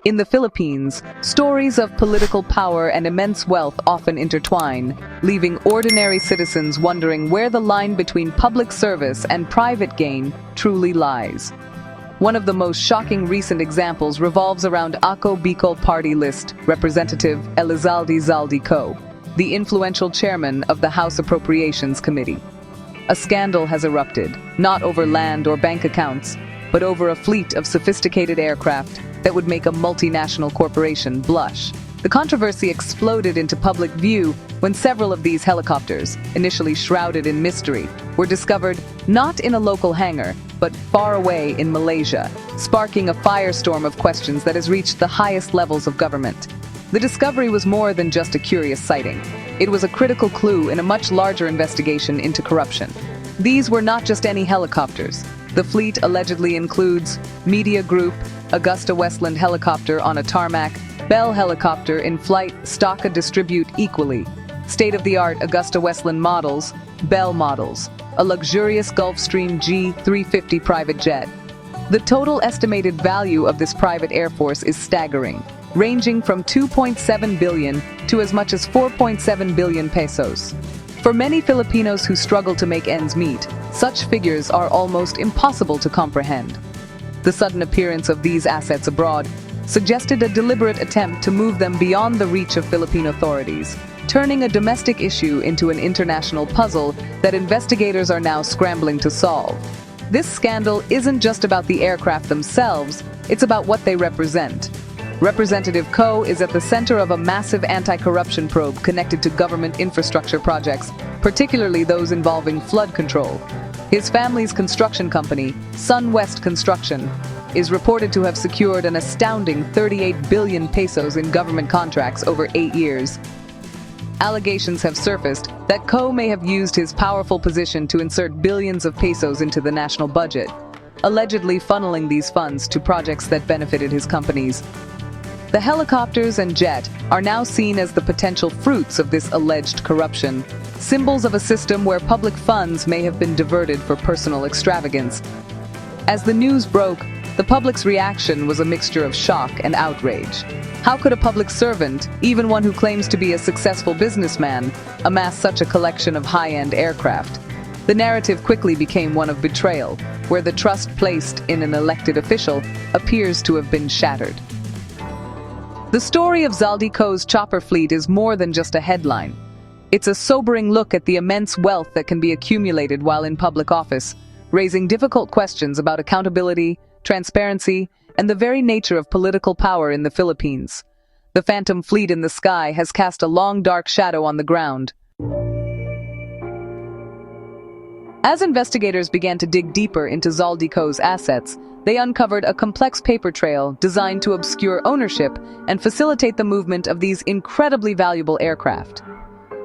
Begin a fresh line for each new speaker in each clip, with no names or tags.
In the Philippines, stories of political power and immense wealth often intertwine, leaving ordinary citizens wondering where the line between public service and private gain truly lies. One of the most shocking recent examples revolves around Ako Bicol Party List Representative Zaldy Co, the influential chairman of the House Appropriations Committee. A scandal has erupted, not over land or bank accounts, but over a fleet of sophisticated aircraft that would make a multinational corporation blush. The controversy exploded into public view when several of these helicopters, initially shrouded in mystery, were discovered not in a local hangar, but far away in Malaysia, sparking a firestorm of questions that has reached the highest levels of government. The discovery was more than just a curious sighting. It was a critical clue in a much larger investigation into corruption. These were not just any helicopters. The fleet allegedly includes Media Group, Augusta Westland helicopter on a tarmac, Bell helicopter in flight, Staka distribute equally, state-of-the-art Augusta Westland models, Bell models, a luxurious Gulfstream G350 private jet. The total estimated value of this private air force is staggering, ranging from 2.7 billion to as much as 4.7 billion pesos. For many Filipinos who struggle to make ends meet, such figures are almost impossible to comprehend. The sudden appearance of these assets abroad suggested a deliberate attempt to move them beyond the reach of Philippine authorities, turning a domestic issue into an international puzzle that investigators are now scrambling to solve. This scandal isn't just about the aircraft themselves, it's about what they represent. Representative Co is at the center of a massive anti-corruption probe connected to government infrastructure projects, particularly those involving flood control. His family's construction company, SunWest Construction, is reported to have secured an astounding 38 billion pesos in government contracts over 8 years. Allegations have surfaced that Co may have used his powerful position to insert billions of pesos into the national budget, allegedly funneling these funds to projects that benefited his companies. The helicopters and jet are now seen as the potential fruits of this alleged corruption, symbols of a system where public funds may have been diverted for personal extravagance. As the news broke, the public's reaction was a mixture of shock and outrage. How could a public servant, even one who claims to be a successful businessman, amass such a collection of high-end aircraft? The narrative quickly became one of betrayal, where the trust placed in an elected official appears to have been shattered. The story of Zaldy Co's chopper fleet is more than just a headline. It's a sobering look at the immense wealth that can be accumulated while in public office, raising difficult questions about accountability, transparency, and the very nature of political power in the Philippines. The phantom fleet in the sky has cast a long dark shadow on the ground. As investigators began to dig deeper into Zaldy Co's assets, they uncovered a complex paper trail designed to obscure ownership and facilitate the movement of these incredibly valuable aircraft.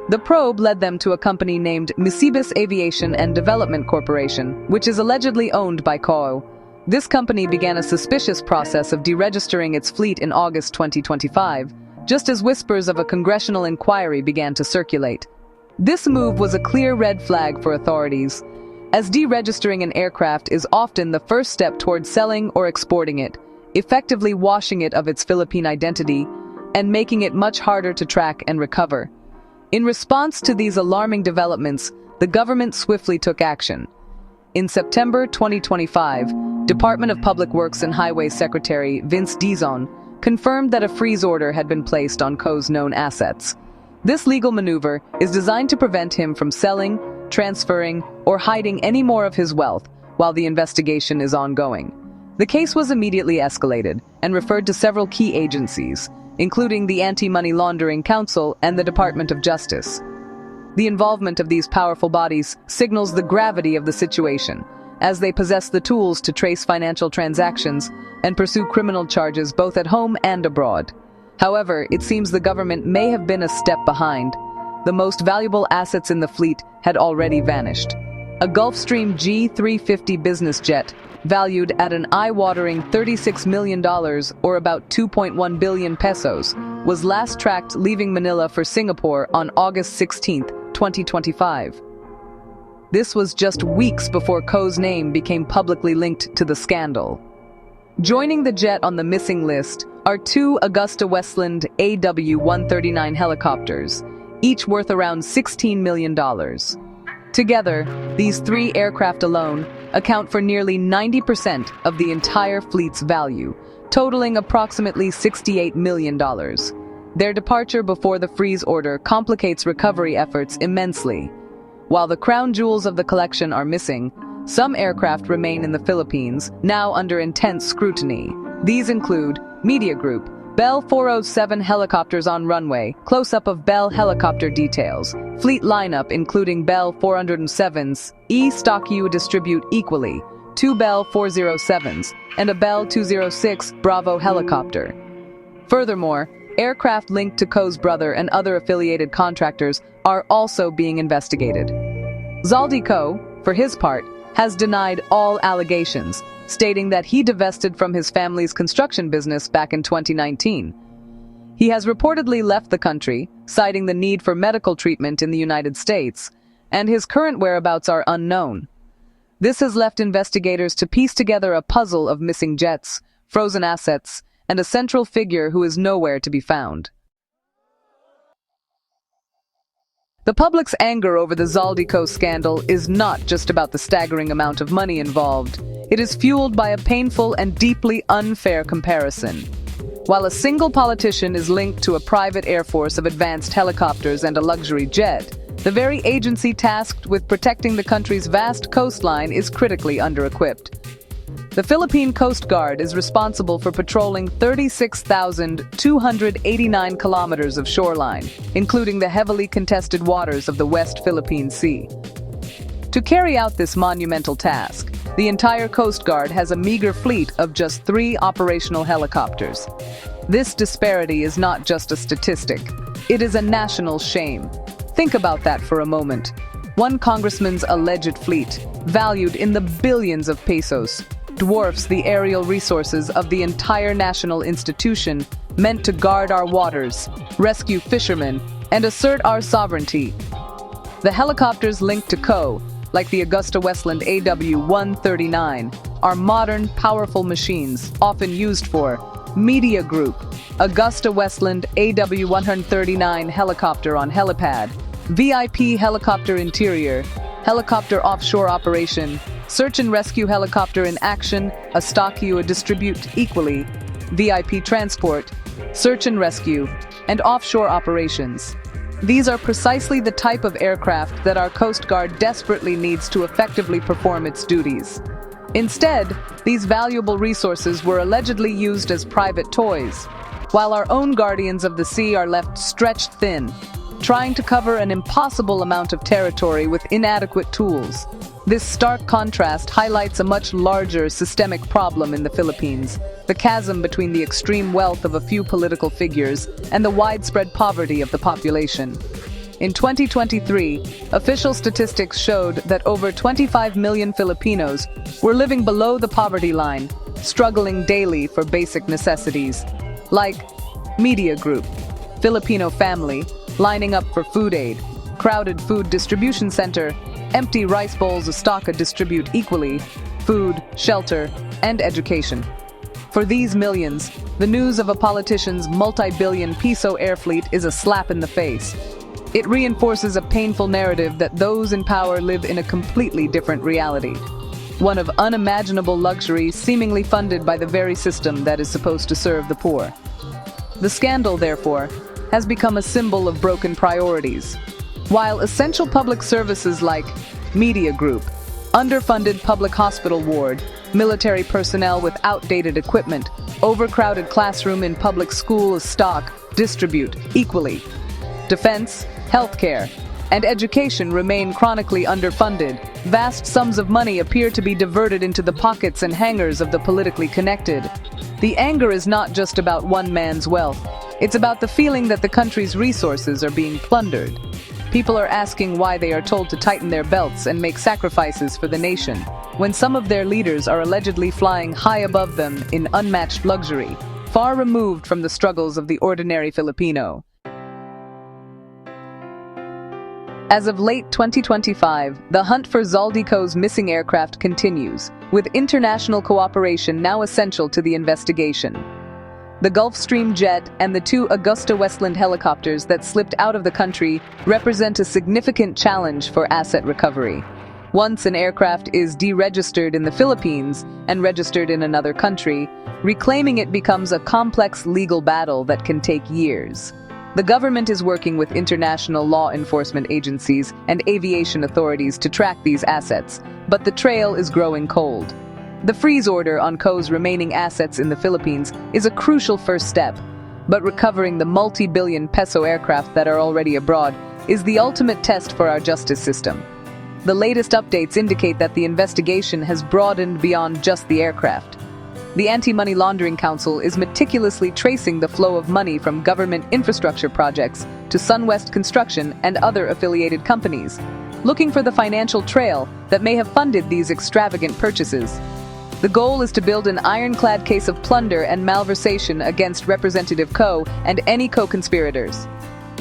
The probe led them to a company named Misibis Aviation and Development Corporation, which is allegedly owned by Co. This company began a suspicious process of deregistering its fleet in August 2025, just as whispers of a congressional inquiry began to circulate. This move was a clear red flag for authorities, as deregistering an aircraft is often the first step towards selling or exporting it, effectively washing it of its Philippine identity and making it much harder to track and recover. In response to these alarming developments, the government swiftly took action. In September 2025, Department of Public Works and Highways Secretary Vince Dizon confirmed that a freeze order had been placed on Co's known assets. This legal maneuver is designed to prevent him from selling, transferring, or hiding any more of his wealth while the investigation is ongoing. The case was immediately escalated and referred to several key agencies, including the Anti-Money Laundering Council and the Department of Justice. The involvement of these powerful bodies signals the gravity of the situation, as they possess the tools to trace financial transactions and pursue criminal charges both at home and abroad. However, it seems the government may have been a step behind. The most valuable assets in the fleet had already vanished. A Gulfstream G350 business jet, valued at an eye-watering $36 million or about 2.1 billion pesos, was last tracked leaving Manila for Singapore on August 16, 2025. This was just weeks before Co's name became publicly linked to the scandal. Joining the jet on the missing list are two Augusta Westland AW-139 helicopters, each worth around $16 million. Together, these three aircraft alone account for nearly 90% of the entire fleet's value, totaling approximately $68 million. Their departure before the freeze order complicates recovery efforts immensely. While the crown jewels of the collection are missing, some aircraft remain in the Philippines, now under intense scrutiny. These include Media Group, Bell 407 helicopters on runway, close-up of Bell helicopter details, fleet lineup including Bell 407s, stock U distribute equally, 2 Bell 407s, and a Bell 206 Bravo helicopter. Furthermore, aircraft linked to Co's brother and other affiliated contractors are also being investigated. Zaldy Co, for his part, has denied all allegations, stating that he divested from his family's construction business back in 2019. He has reportedly left the country, citing the need for medical treatment in the United States, and his current whereabouts are unknown. This has left investigators to piece together a puzzle of missing jets, frozen assets, and a central figure who is nowhere to be found. The public's anger over the Zaldy Co scandal is not just about the staggering amount of money involved. It is fueled by a painful and deeply unfair comparison. While a single politician is linked to a private air force of advanced helicopters and a luxury jet, the very agency tasked with protecting the country's vast coastline is critically under-equipped. The Philippine Coast Guard is responsible for patrolling 36,289 kilometers of shoreline, including the heavily contested waters of the West Philippine Sea. To carry out this monumental task, the entire Coast Guard has a meager fleet of just 3 operational helicopters. This disparity is not just a statistic, it is a national shame. Think about that for a moment. One congressman's alleged fleet, valued in the billions of pesos, dwarfs the aerial resources of the entire national institution meant to guard our waters, rescue fishermen, and assert our sovereignty. The helicopters linked to Co, like the Augusta Westland AW-139, are modern, powerful machines, often used for Media Group, Augusta Westland AW-139 helicopter on helipad, VIP helicopter interior, helicopter offshore operation, search and rescue helicopter in action, a stock U, a distribute equally, VIP transport, search and rescue, and offshore operations. These are precisely the type of aircraft that our Coast Guard desperately needs to effectively perform its duties. Instead, these valuable resources were allegedly used as private toys, while our own guardians of the sea are left stretched thin, trying to cover an impossible amount of territory with inadequate tools. This stark contrast highlights a much larger systemic problem in the Philippines, the chasm between the extreme wealth of a few political figures and the widespread poverty of the population. In 2023, official statistics showed that over 25 million Filipinos were living below the poverty line, struggling daily for basic necessities, like Media Group, Filipino family, lining up for food aid, crowded food distribution center, empty rice bowls of stock distribute equally, food, shelter, and education. For these millions, the news of a politician's multi-billion peso air fleet is a slap in the face. It reinforces a painful narrative that those in power live in a completely different reality, one of unimaginable luxury seemingly funded by the very system that is supposed to serve the poor. The scandal, therefore, has become a symbol of broken priorities. While essential public services like Media Group, underfunded public hospital ward, military personnel with outdated equipment, overcrowded classroom in public school stock distribute equally, defense, healthcare, and education remain chronically underfunded, vast sums of money appear to be diverted into the pockets and hangars of the politically connected. The anger is not just about one man's wealth. It's about the feeling that the country's resources are being plundered. People are asking why they are told to tighten their belts and make sacrifices for the nation, when some of their leaders are allegedly flying high above them in unmatched luxury, far removed from the struggles of the ordinary Filipino. As of late 2025, the hunt for Zaldy Co's missing aircraft continues, with international cooperation now essential to the investigation. The Gulfstream jet and the two Augusta Westland helicopters that slipped out of the country represent a significant challenge for asset recovery. Once an aircraft is deregistered in the Philippines and registered in another country, reclaiming it becomes a complex legal battle that can take years. The government is working with international law enforcement agencies and aviation authorities to track these assets, but the trail is growing cold. The freeze order on Co's remaining assets in the Philippines is a crucial first step, but recovering the multi-billion peso aircraft that are already abroad is the ultimate test for our justice system. The latest updates indicate that the investigation has broadened beyond just the aircraft. The Anti-Money Laundering Council is meticulously tracing the flow of money from government infrastructure projects to SunWest Construction and other affiliated companies, looking for the financial trail that may have funded these extravagant purchases. The goal is to build an ironclad case of plunder and malversation against Representative Co and any co-conspirators.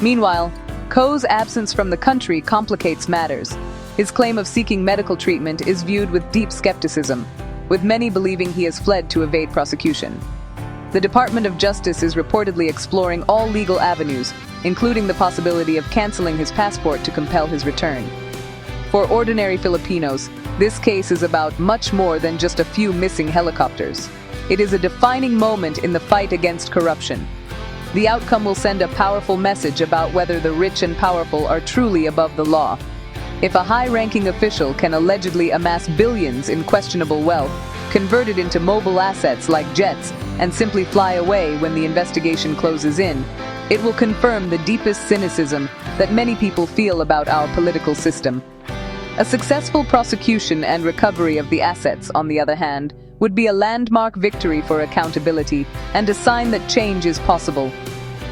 Meanwhile, Co's absence from the country complicates matters. His claim of seeking medical treatment is viewed with deep skepticism, with many believing he has fled to evade prosecution. The Department of Justice is reportedly exploring all legal avenues, including the possibility of canceling his passport to compel his return. For ordinary Filipinos, this case is about much more than just a few missing helicopters. It is a defining moment in the fight against corruption. The outcome will send a powerful message about whether the rich and powerful are truly above the law. If a high-ranking official can allegedly amass billions in questionable wealth, convert it into mobile assets like jets, and simply fly away when the investigation closes in, it will confirm the deepest cynicism that many people feel about our political system. A successful prosecution and recovery of the assets, on the other hand, would be a landmark victory for accountability and a sign that change is possible.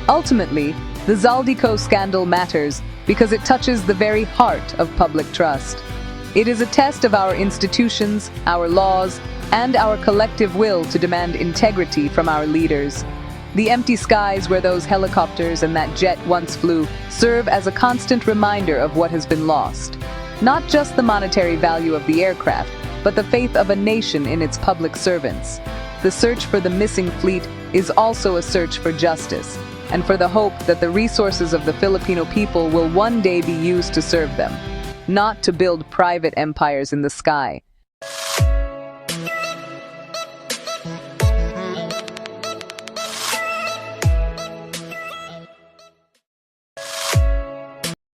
Ultimately, the Zaldy Co scandal matters because it touches the very heart of public trust. It is a test of our institutions, our laws, and our collective will to demand integrity from our leaders. The empty skies where those helicopters and that jet once flew serve as a constant reminder of what has been lost. Not just the monetary value of the aircraft, but the faith of a nation in its public servants. The search for the missing fleet is also a search for justice, and for the hope that the resources of the Filipino people will one day be used to serve them, not to build private empires in the sky.